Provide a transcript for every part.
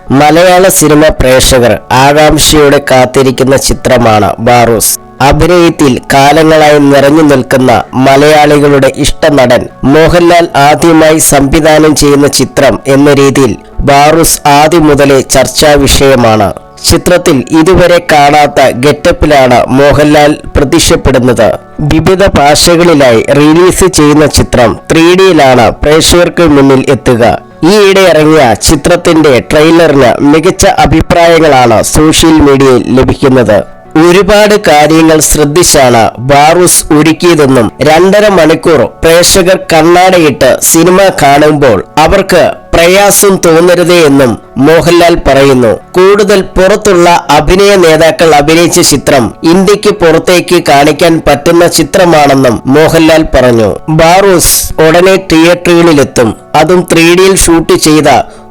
മലയാള cinema പ്രേക്ഷകർ ആകാംക്ഷയോടെ കാത്തിരിക്കുന്ന ചിത്രമാണ് ബാറൂസ്. അഭിനയത്തിൽ കാലങ്ങളായി നിറഞ്ഞു നിൽക്കുന്ന മലയാളികളുടെ ഇഷ്ടനടൻ മോഹൻലാൽ ആദ്യമായി സംവിധാനം ചെയ്യുന്ന ചിത്രം എന്ന രീതിയിൽ ബാറൂസ് ആദ്യം മുതലേ ചർച്ചാ വിഷയമാണ്. ചിത്രത്തിൽ ഇതുവരെ കാണാത്ത ഗെറ്റപ്പിലാണ് മോഹൻലാൽ പ്രത്യക്ഷപ്പെടുന്നത്. വിവിധ ഭാഷകളിലായി റിലീസ് ചെയ്യുന്ന ചിത്രം 3Dയിലാണ് പ്രേക്ഷകർക്ക് മുന്നിൽ എത്തുക. ഈയിടെ ഇറങ്ങിയ ചിത്രത്തിന്റെ ട്രെയിലറിന് മികച്ച അഭിപ്രായങ്ങളാണ് സോഷ്യൽ മീഡിയയിൽ ലഭിക്കുന്നത്. ഒരുപാട് കാര്യങ്ങൾ ശ്രദ്ധിച്ചാണ് ബാറൂസ് ഒരുക്കിയതെന്നും 2.5 മണിക്കൂർ പ്രേക്ഷകർ കണ്ണാടയിട്ട് സിനിമ കാണുമ്പോൾ അവർക്ക് പ്രയാസം തോന്നരുതേ എന്നും മോഹൻലാൽ പറയുന്നു. കൂടുതൽ പുറത്തുള്ള അഭിനയ നേതാക്കൾ അഭിനയിച്ച ചിത്രം ഇന്ത്യക്ക് പുറത്തേക്ക് കാണിക്കാൻ പറ്റുന്ന ചിത്രമാണെന്നും മോഹൻലാൽ പറഞ്ഞു. ബാറൂസ് ഉടനെ തിയേറ്ററുകളിലെത്തും. അതും 3Dയിൽ ഷൂട്ട് ചെയ്ത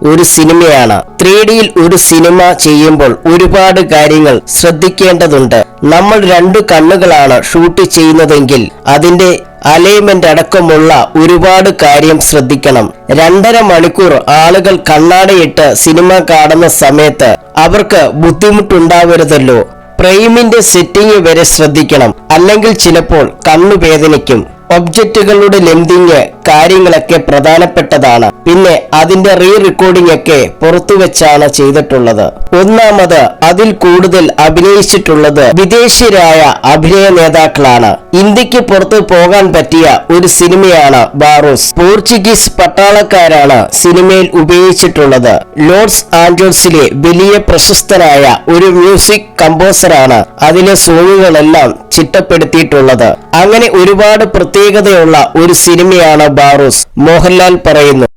ഒരു സിനിമയാണ്. 3Dയിൽ ഒരു സിനിമ ചെയ്യുമ്പോൾ ഒരുപാട് കാര്യങ്ങൾ ശ്രദ്ധിക്കേണ്ടതുണ്ട്. നമ്മൾ 2 കണ്ണുകളാണ് ഷൂട്ട് ചെയ്യുന്നതെങ്കിൽ അതിന്റെ അലൈൻമെന്റ് അടക്കമുള്ള ഒരുപാട് കാര്യം ശ്രദ്ധിക്കണം. 2.5 മണിക്കൂർ ആളുകൾ കണ്ണാടയിട്ട് സിനിമ കാണുന്ന സമയത്ത് അവർക്ക് ബുദ്ധിമുട്ടുണ്ടാവരുതല്ലോ. ഫ്രെയിമിന്റെ സെറ്റിംഗ് വരെ ശ്രദ്ധിക്കണം, അല്ലെങ്കിൽ ചിലപ്പോൾ കണ്ണു വേദനിക്കും. ഒബ്ജക്റ്റുകളുടെ ലെങ്തിങ് കാര്യങ്ങളൊക്കെ പ്രധാനപ്പെട്ടതാണ്. പിന്നെ അതിന്റെ റീറെക്കോർഡിംഗ് ഒക്കെ പുറത്തുവെച്ചാണ് ചെയ്തിട്ടുള്ളത്. ഒന്നാമത് അതിൽ കൂടുതൽ അഭിനയിച്ചിട്ടുള്ളത് വിദേശീയരായ അഭിനയ നേതാക്കളാണ്. ഇന്ത്യക്ക് പുറത്തു പോകാൻ പറ്റിയ ഒരു സിനിമയാണ് ബാറൂസ്. പോർച്ചുഗീസ് പട്ടാളക്കാരാണ് സിനിമയിൽ ഉപയോഗിച്ചിട്ടുള്ളത്. ലോസ് ആഞ്ചലസിലെ വലിയ പ്രശസ്തനായ ഒരു മ്യൂസിക് കമ്പോസറാണ് അതിലെ സോങ്ങുകളെല്ലാം ചിട്ടപ്പെടുത്തിയിട്ടുള്ളത്. അങ്ങനെ ഒരുപാട് പ്രത്യേകതയുള്ള ഒരു സിനിമയാണ് ബാറൂസ്, മോഹൻലാൽ പറയുന്നു.